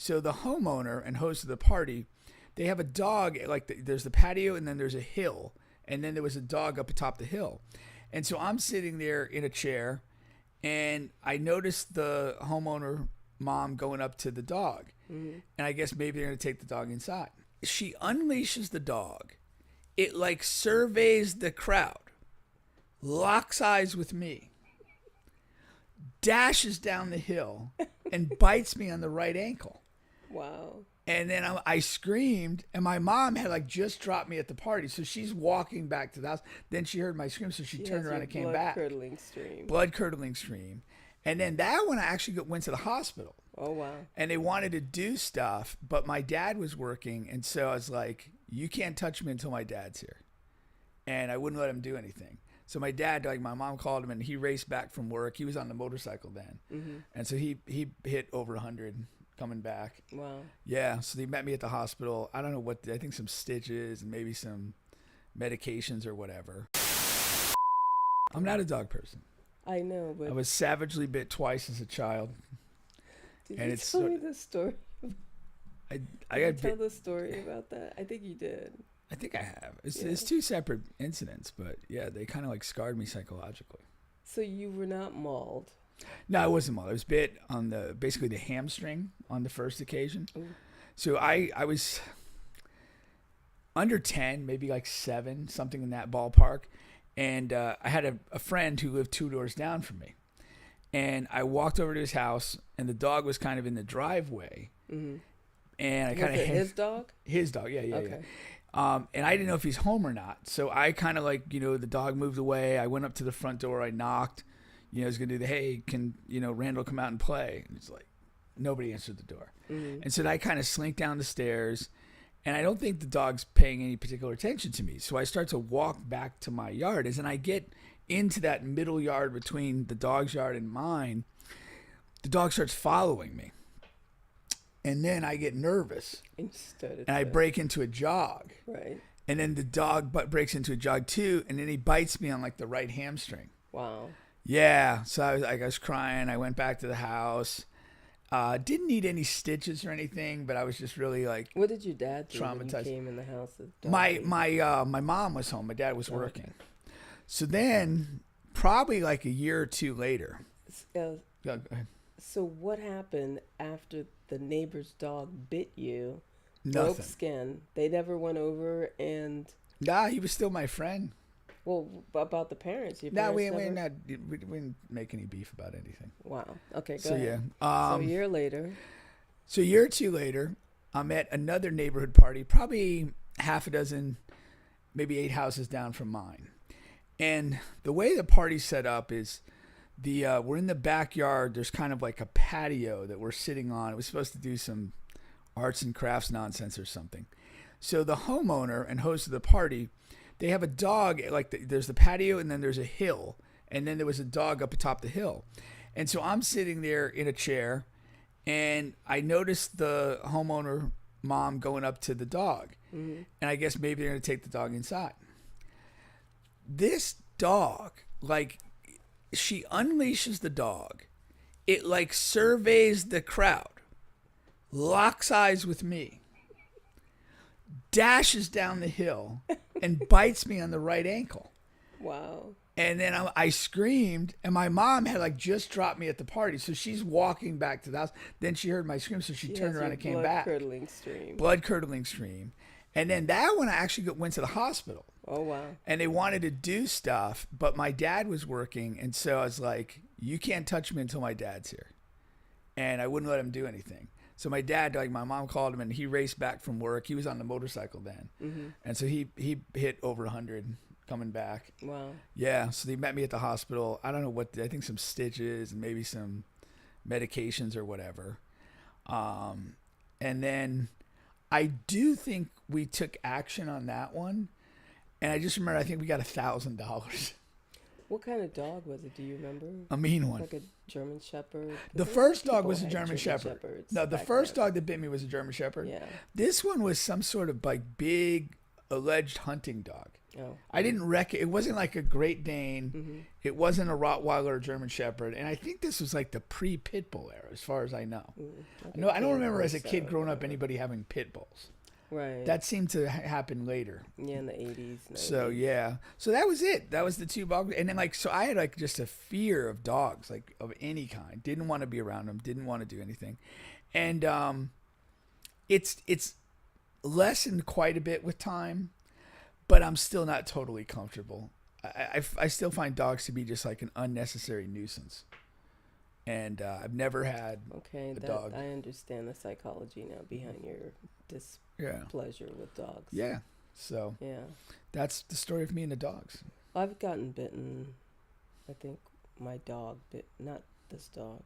So the homeowner and host of the party, they have a dog. Like there's the patio, and then there's a hill, and then there was a dog up atop the hill. And so I'm sitting there in a chair, and I noticed the homeowner mom going up to the dog. And I guess maybe they're going to take the dog inside. She unleashes the dog. It like surveys the crowd, locks eyes with me, dashes down the hill, and bites me on the right ankle. Wow. And then I screamed, and my mom had like just dropped me at the party. So she's walking back to the house. Then she heard my scream, so she turned around and came back. Blood-curdling scream. Blood-curdling scream. And then that one I actually went to the hospital. Oh, wow. And they wanted to do stuff, but my dad was working. And so I was like, you can't touch me until my dad's here. And I wouldn't let him do anything. So my dad, like my mom called him, and he raced back from work. He was on the motorcycle then. And so he hit over 100 coming back. Wow. Yeah, so they met me at the hospital. I don't know what, I think some stitches and maybe some medications or whatever. I'm not a dog person. I know, but I was savagely bit twice as a child. did and you it's tell sort- me the story? I Did got you bit. tell the story about that? I think you did. I think I have. It's Yeah. two separate incidents, but yeah, they kind of like scarred me psychologically. So you were not mauled. No, I wasn't mauled. I was bit on basically the hamstring on the first occasion. Ooh. So I was under 10, maybe like 7, something in that ballpark. And I had a friend who lived 2 doors down from me. And I walked over to his house, and the dog was kind of in the driveway. And I Was kind of it his dog? His dog, yeah. Okay. And I didn't know if he's home or not. So I kind of like, the dog moved away. I went up to the front door. I knocked. I was going to do hey, can, Randall come out and play? And it's like, nobody answered the door. And so I kind of slink down the stairs. And I don't think the dog's paying any particular attention to me. So I start to walk back to my yard. As I get into that middle yard between the dog's yard and mine, the dog starts following me. And then I get nervous. And you started And I to- break into a jog. Right. And then the dog breaks into a jog too. And then he bites me on like the right hamstring. Wow. Yeah. So I was crying. I went back to the house. Didn't need any stitches or anything, but I was just really like What did your dad do when you traumatized. came in the house? My mom was home. My dad was working. So then probably like a year or two later. Uh, Go ahead. so what happened after the neighbor's dog bit you? Nothing. Broke skin. They never went over and Nah, he was still my friend. well about the parents. Your No, parents we never- didn't make any beef about anything. Wow. Okay. Go So ahead. yeah. So a year later. So a year or two later, I'm at another neighborhood party, probably half a dozen, maybe 8 houses down from mine. And the way the party's set up is we're in the backyard. There's kind of like a patio that we're sitting on. It was supposed to do some arts and crafts nonsense or something. So the homeowner and host of the party, they have a dog. Like there's the patio, and then there's a hill, and then there was a dog up atop the hill. And so I'm sitting there in a chair, and I noticed the homeowner mom going up to the dog. And I guess maybe they're going to take the dog inside. This dog, like, she unleashes the dog. It, like, surveys the crowd, locks eyes with me, dashes down the hill, and bites me on the right ankle. Wow. And then I screamed, and my mom had like just dropped me at the party. So she's walking back to the house. Then she heard my scream, so she turned around and came back. Blood-curdling scream. Blood-curdling scream. And then that one I actually went to the hospital. Oh, wow. And they wanted to do stuff, but my dad was working. And so I was like, you can't touch me until my dad's here. And I wouldn't let him do anything. So my dad, like my mom called him, and he raced back from work. He was on the motorcycle then. And so he hit over 100 coming back. Wow. Yeah, so they met me at the hospital. I don't know what, I think some stitches and maybe some medications or whatever. And then I do think we took action on that one. And I just remember, I think we got $1,000. What kind of dog was it? Do you remember? A mean one. Like a German Shepherd? The Because first dog people was a had German Shepherd. Shepherds No, the back first then. dog that bit me was a German Shepherd. Yeah. This one was some sort of like big alleged hunting dog. Oh. I didn't it wasn't like a Great Dane. Mm-hmm. It wasn't a Rottweiler or German Shepherd. And I think this was like the pre-pit bull era, as far as I know. No, I don't remember as a kid growing up anybody having pit bulls. Right. That seemed to happen later. Yeah, in the 80s. 90s. So yeah, so that was it. That was the two dogs, and then so I had like just a fear of dogs, like of any kind. Didn't want to be around them. Didn't want to do anything, and it's lessened quite a bit with time, but I'm still not totally comfortable. I still find dogs to be just like an unnecessary nuisance, and I've never had Okay, a dog. I understand the psychology now behind your displeasure with dogs. Yeah. So Yeah. that's the story of me and the dogs. I've gotten bitten. I think my dog bit, not this dog.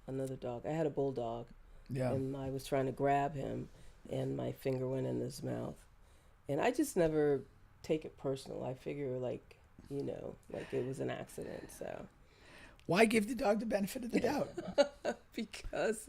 Another dog. I had a bulldog, Yeah. and I was trying to grab him, and my finger went in his mouth. And I just never take it personal. I figure, like it was an accident, so. Why give the dog the benefit of the doubt? Because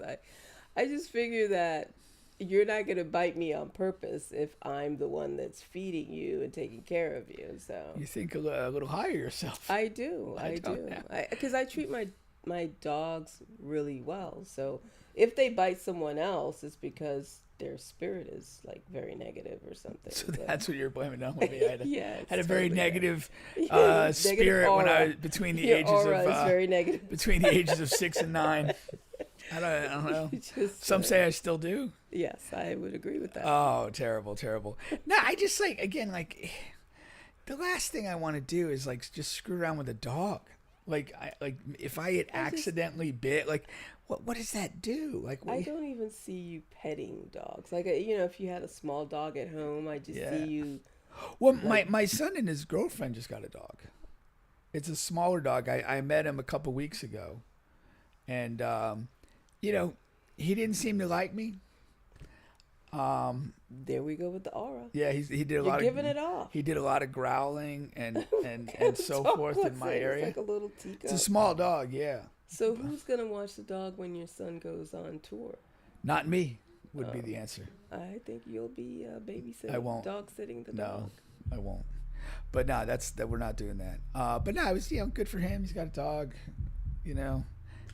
I just figure that you're not going to bite me on purpose if I'm the one that's feeding you and taking care of you. So You think a little higher yourself. I do. I don't do. know. Because I treat my dogs really well. So if they bite someone else, it's because their spirit is like very negative or something. So that's what you're blaming on me. I yeah, had a very totally negative negative spirit when I aura. was between the Your ages aura of is very negative. between the ages of 6 and 9. I don't know. Some say I still do. Yes, I would agree with that. Oh, terrible, terrible. No, I just like the last thing I want to do is like just screw around with a dog. Like if I had accidentally bit, like what does that do? Like I don't even see you petting dogs. Like if you had a small dog at home, I just see you. Well, my son and his girlfriend just got a dog. It's a smaller dog. I met him a couple weeks ago, and he didn't seem to like me. There we go with the aura. Yeah, he did a You're lot giving of it off. He did a lot of growling and so Dog forth was in my it? area. It's like a little teacup. It's a small dog, yeah. So who's gonna watch the dog when your son goes on tour? Not me would be the answer. I think you'll be babysitting. I won't. Dog sitting the No, dog. I won't. But no, that we're not doing that. But no, it was good for him. He's got a dog. It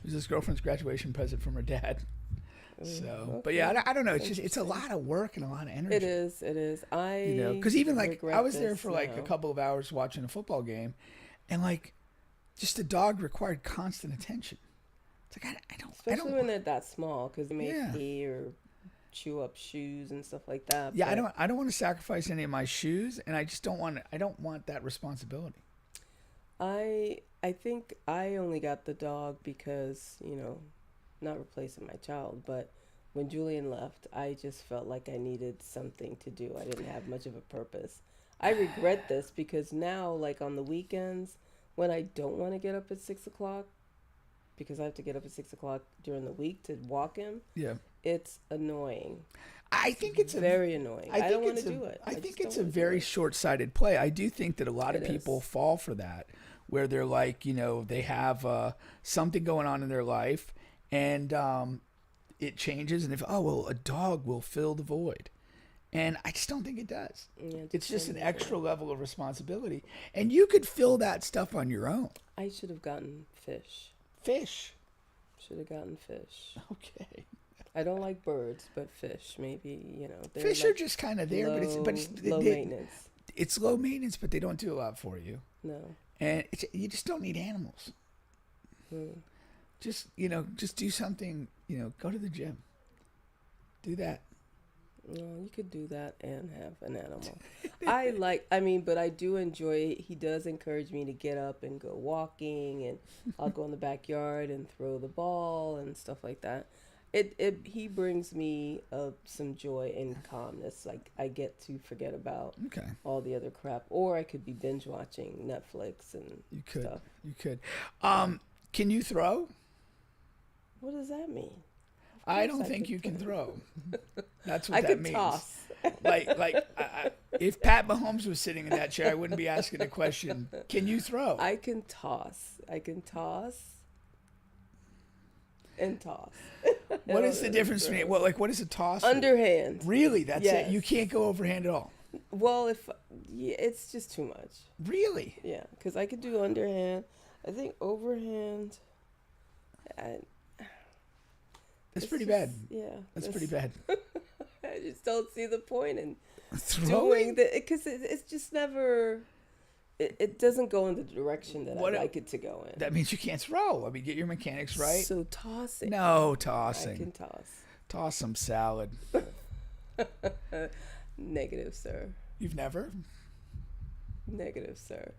was his girlfriend's graduation present from her dad. So, okay. but yeah, I don't know. It's a lot of work and a lot of energy. It is. Because even like I was there regret for this like a now. couple of hours watching a football game, and like just the dog required constant attention. It's like I Especially don't. when they're that small, because they may Yeah. pee or chew up shoes and stuff like that. Yeah, but I don't want to sacrifice any of my shoes, and I just don't want that responsibility. I think I only got the dog because, not replacing my child, but when Julian left, I just felt like I needed something to do. I didn't have much of a purpose. I regret this because now, like on the weekends, when I don't want to get up at 6 o'clock, because I have to get up at 6 o'clock during the week to walk him, Yeah, it's annoying. I think it's Very annoying. I don't want to do it. I think just it's don't a wanna do very it. short-sighted play. I do think that a lot of It people is. fall for that, where they're like, they have something going on in their life, and it changes, and a dog will fill the void, and I just don't think it does. Yeah, It's just an don't- extra level of responsibility, and you could fill that stuff on your own. I should have gotten fish. Fish, Should have gotten fish. okay. I don't like birds, but fish, maybe, they're Fish like are just kind of there, but it's low maintenance. it's low maintenance, but they don't do a lot for you, No. and you just don't need animals. Hmm. Just do something. Go to the gym. Do that. Well, you could do that and have an animal. But I do enjoy, he does encourage me to get up and go walking, and I'll go in the backyard and throw the ball and stuff like that. He brings me some joy and calmness. Like I get to forget about Okay, all the other crap, or I could be binge watching Netflix and you could. stuff. You could. Can you throw? What does that mean? I course don't I think could you can throw. That's what I that could means. toss. If Pat Mahomes was sitting in that chair, I wouldn't be asking the question, can you throw? I can toss. And toss. What is the difference between what is a toss? Underhand. Really? That's Yes. it. You can't go overhand at all. Well, if yeah, it's just too much. Really? Yeah, because I could do underhand. I think overhand. I, That's it's pretty just- bad. Yeah, That's pretty bad. I just don't see the point in doing Throwing? that because it's just never. It doesn't go in the direction that What I a- like it to go in. That means you can't throw. I mean, get your mechanics right. So tossing. No I tossing. can toss. Toss some salad. Negative, sir. You've never? Negative, sir.